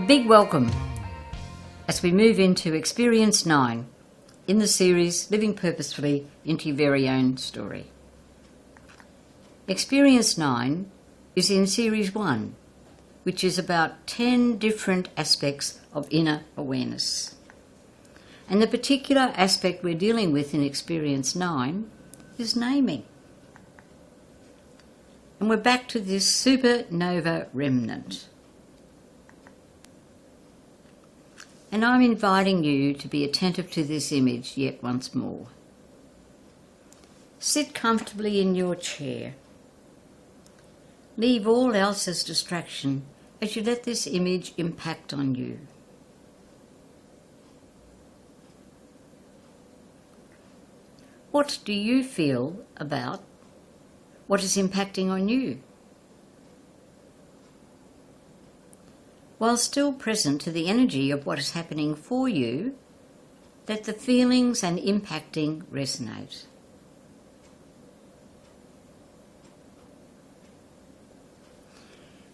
big welcome as we move into Experience 9 in the series Living Purposefully into Your Very Own Story. Experience 9 is in Series 1, which is about 10 different aspects of inner awareness. And the particular aspect we're dealing with in Experience 9 is naming. And we're back to this supernova remnant. And I'm inviting you to be attentive to this image yet once more. Sit comfortably in your chair. Leave all else as distraction as you let this image impact on you. What do you feel about what is impacting on you? While still present to the energy of what is happening for you, let the feelings and impacting resonate.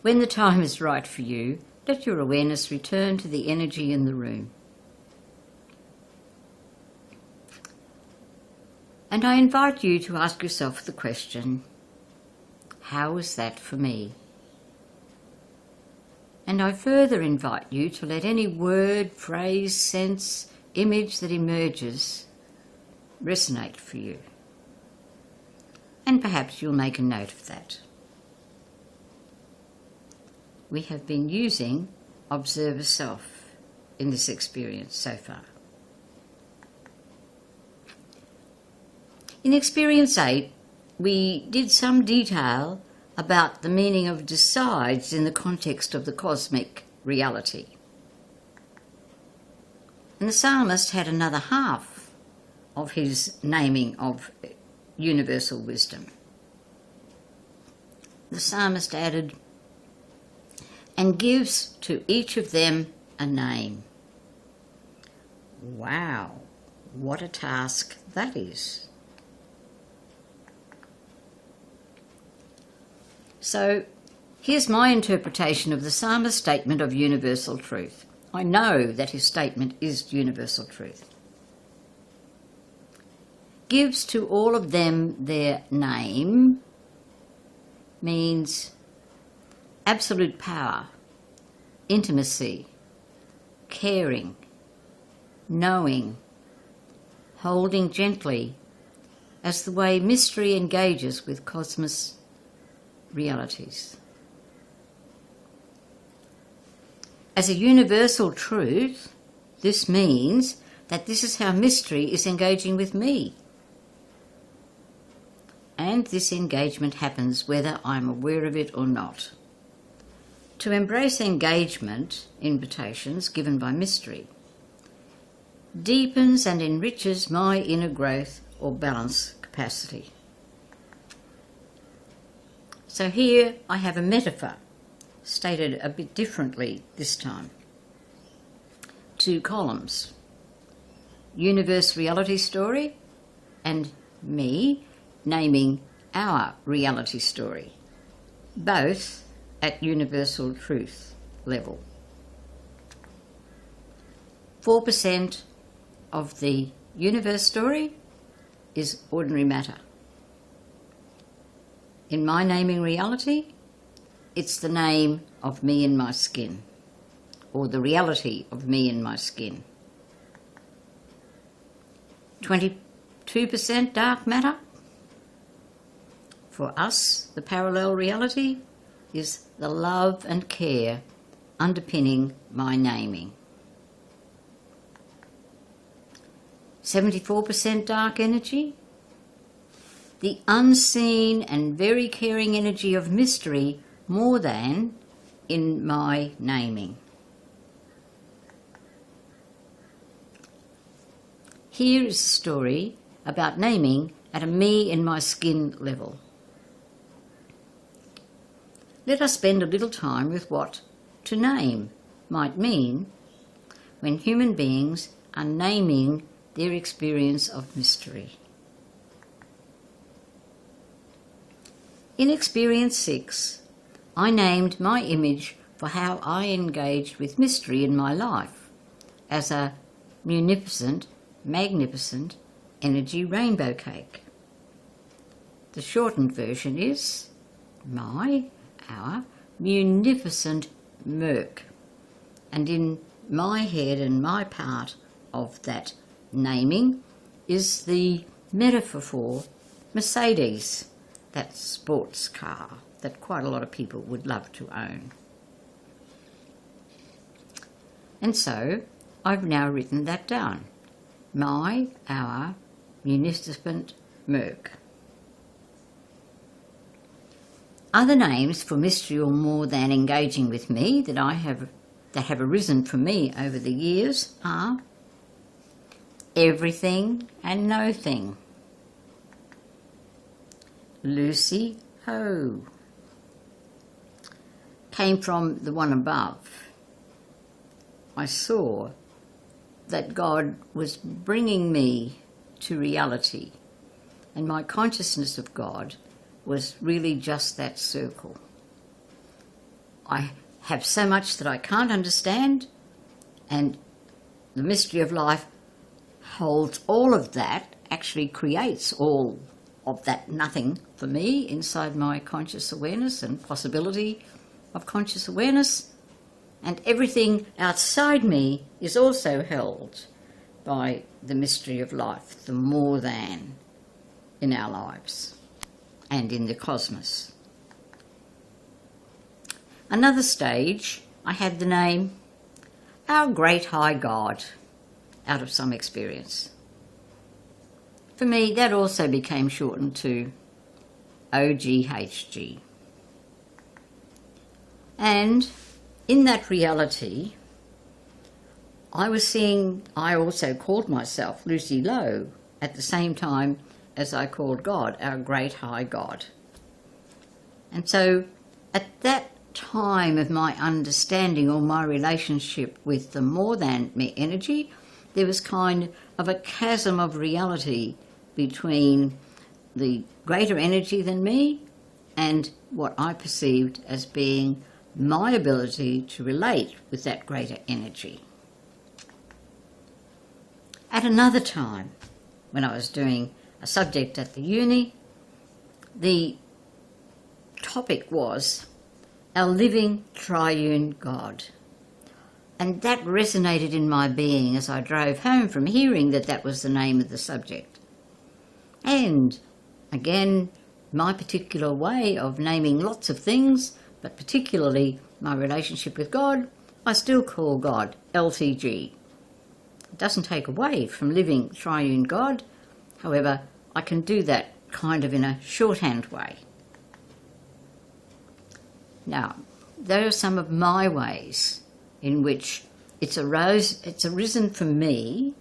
When the time is right for you, let your awareness return to the energy in the room. And I invite you to ask yourself the question, how is that for me? And I further invite you to let any word, phrase, sense, image that emerges resonate for you. And perhaps you'll make a note of that. We have been using Observer Self in this experience so far. In Experience 8, we did some detail about the meaning of decides in the context of the cosmic reality. And the psalmist had another half of his naming of universal wisdom. The psalmist added, and gives to each of them a name. Wow, what a task that is. So here's my interpretation of the psalmist's statement of universal truth. I know that his statement is universal truth. Gives to all of them their name means absolute power, intimacy, caring, knowing, holding gently as the way mystery engages with cosmos realities. As a universal truth, this means that this is how mystery is engaging with me. And this engagement happens whether I'm aware of it or not. To embrace engagement, invitations given by mystery, deepens and enriches my inner growth or balance capacity. So here I have a metaphor, stated a bit differently this time. 2 columns, universe reality story and me naming our reality story, both at universal truth level. 4% of the universe story is ordinary matter. In my naming reality, it's the name of me in my skin, or the reality of me in my skin. 22% dark matter. For us, the parallel reality is the love and care underpinning my naming. 74% dark energy, the unseen and very caring energy of mystery more than in my naming. Here is a story about naming at a me in my skin level. Let us spend a little time with what to name might mean when human beings are naming their experience of mystery. In Experience 6, I named my image for how I engaged with mystery in my life as a munificent, magnificent energy rainbow cake. The shortened version is our munificent murk. And in my head and my part of that naming is the metaphor for Mercedes, that sports car that quite a lot of people would love to own. And so I've now written that down. Our munificent murk. Other names for mystery or more than engaging with me that have arisen for me over the years are everything and no thing. Lucy Ho came from the one above. I saw that God was bringing me to reality, and my consciousness of God was really just that circle. I have so much that I can't understand, and the mystery of life holds all of that, actually creates all of that nothing for me inside my conscious awareness and possibility of conscious awareness, and everything outside me is also held by the mystery of life, the more than in our lives and in the cosmos. Another stage, I had the name Our Great High God out of some experience. For me, that also became shortened to OGHG. And in that reality, I also called myself Lucy Lowe at the same time as I called God, our Great High God. And so at that time of my understanding or my relationship with the more than me energy, there was kind of a chasm of reality between the greater energy than me and what I perceived as being my ability to relate with that greater energy. At another time, when I was doing a subject at the uni, the topic was our living triune God. And that resonated in my being as I drove home from hearing that that was the name of the subject. And again, my particular way of naming lots of things, but particularly my relationship with God, I still call God LTG. It doesn't take away from living triune God. However, I can do that kind of in a shorthand way. Now, there are some of my ways in which it's arisen for me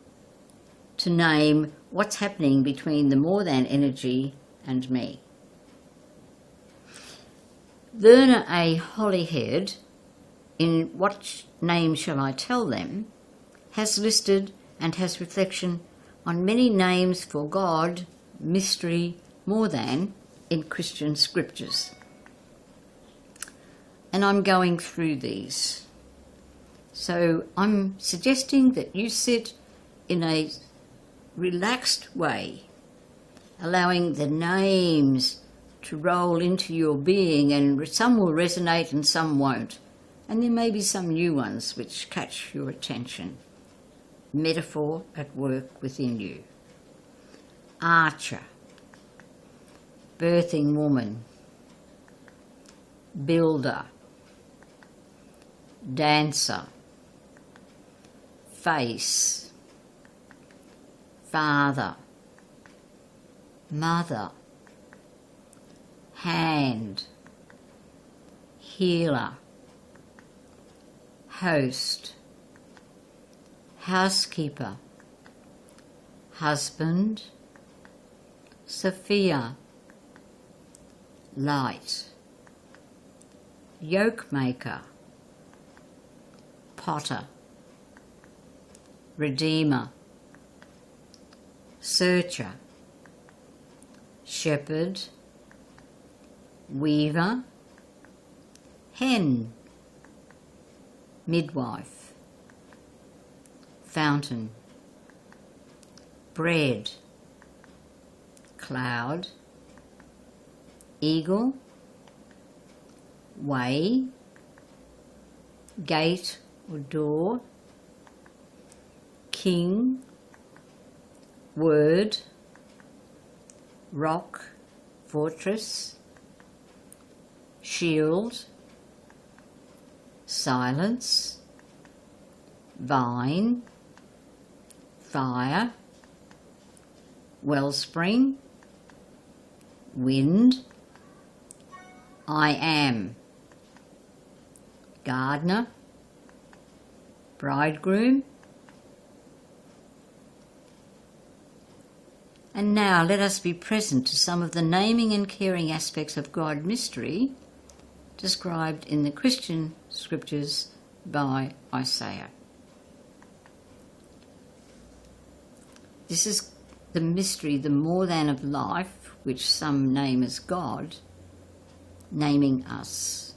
to name what's happening between the more than energy and me. Verna A. Hollyhead, in What Name Shall I Tell Them, has listed and has reflection on many names for God, mystery, more than in Christian scriptures. And I'm going through these. So I'm suggesting that you sit in a relaxed way, allowing the names to roll into your being, and some will resonate and some won't. And there may be some new ones which catch your attention. Metaphor at work within you. Archer, birthing woman, builder, dancer, face, father, mother, hand, healer, host, housekeeper, husband, Sophia, light, yoke maker, potter, redeemer, searcher, shepherd, weaver, hen, midwife, fountain, bread, cloud, eagle, way, gate or door, king, word, rock, fortress, shield, silence, vine, fire, wellspring, wind, I am, gardener, bridegroom. And now let us be present to some of the naming and caring aspects of God mystery described in the Christian scriptures by Isaiah. This is the mystery, the more than of life, which some name as God, naming us.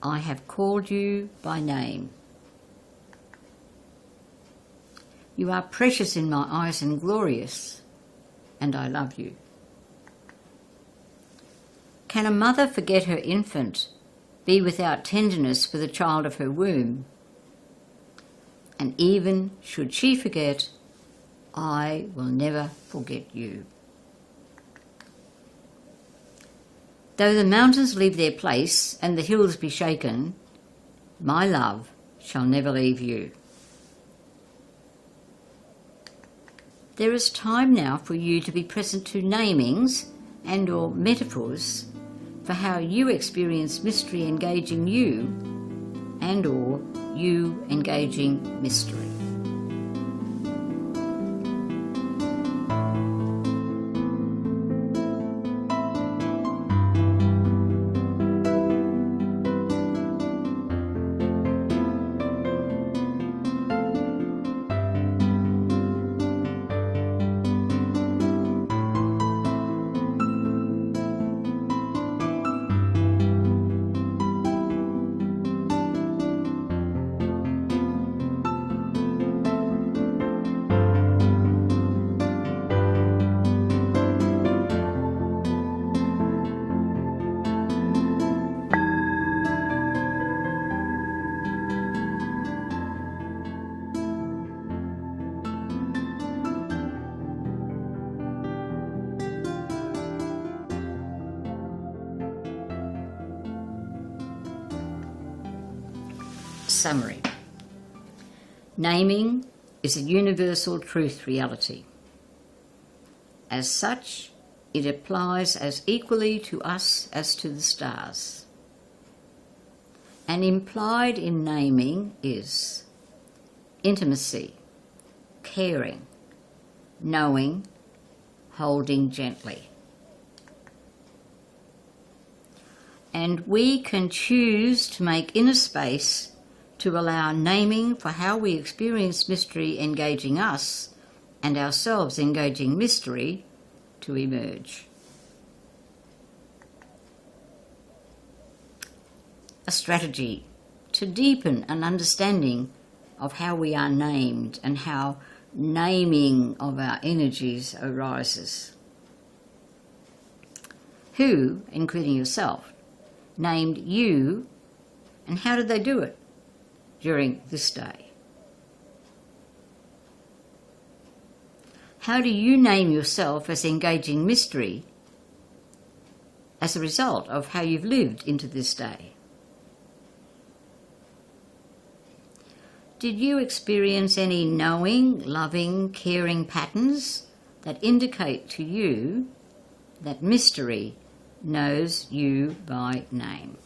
I have called you by name. You are precious in my eyes and glorious, and I love you. Can a mother forget her infant, be without tenderness for the child of her womb? And even should she forget, I will never forget you. Though the mountains leave their place and the hills be shaken, my love shall never leave you. There is time now for you to be present to namings and or metaphors for how you experience mystery engaging you and or you engaging mystery. Summary. Naming is a universal truth reality. As such, it applies as equally to us as to the stars. And implied in naming is intimacy, caring, knowing, holding gently. And we can choose to make inner space to allow naming for how we experience mystery engaging us and ourselves engaging mystery to emerge. A strategy to deepen an understanding of how we are named and how naming of our energies arises. Who, including yourself, named you, and how did they do it during this day? How do you name yourself as engaging mystery as a result of how you've lived into this day? Did you experience any knowing, loving, caring patterns that indicate to you that mystery knows you by name?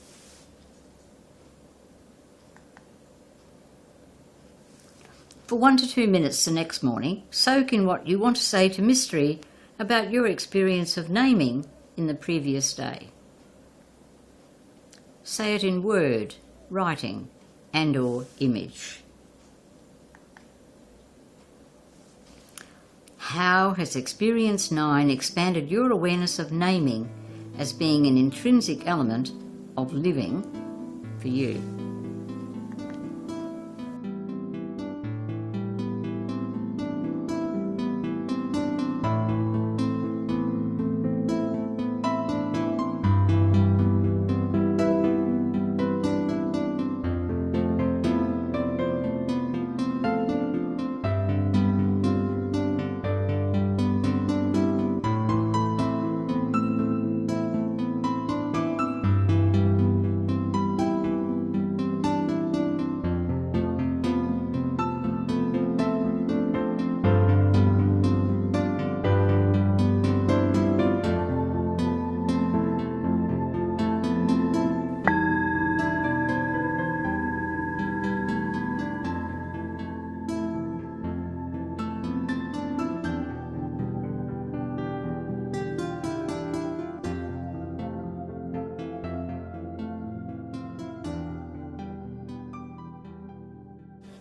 For 1 to 2 minutes the next morning, soak in what you want to say to mystery about your experience of naming in the previous day. Say it in word, writing, and or image. How has Experience 9 expanded your awareness of naming as being an intrinsic element of living for you?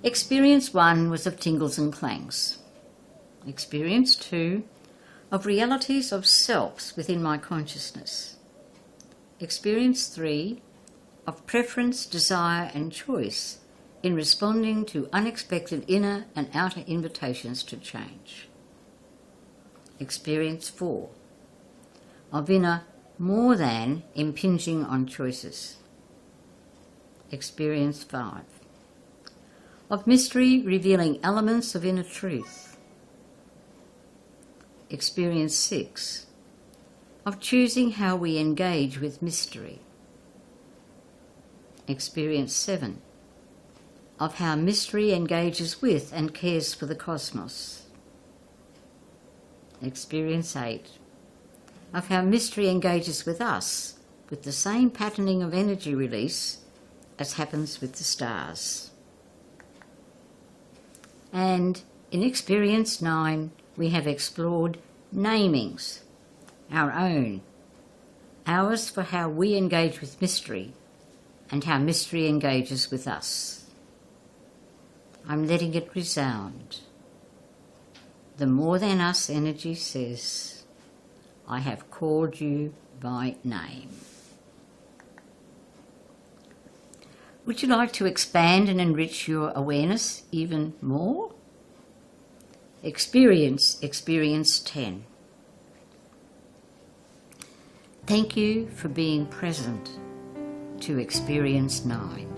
Experience 1 was of tingles and clangs. Experience 2 of realities of selves within my consciousness. Experience 3 of preference, desire and choice in responding to unexpected inner and outer invitations to change. Experience 4 of inner more than impinging on choices. Experience 5 of mystery revealing elements of inner truth. Experience 6 of choosing how we engage with mystery. Experience 7 of how mystery engages with and cares for the cosmos. Experience 8 of how mystery engages with us with the same patterning of energy release as happens with the stars. And in Experience 9 we have explored namings, our own, ours for how we engage with mystery and how mystery engages with us. I'm letting it resound. The more than us energy says, I have called you by name. Would you like to expand and enrich your awareness even more? Experience 10. Thank you for being present to Experience 9.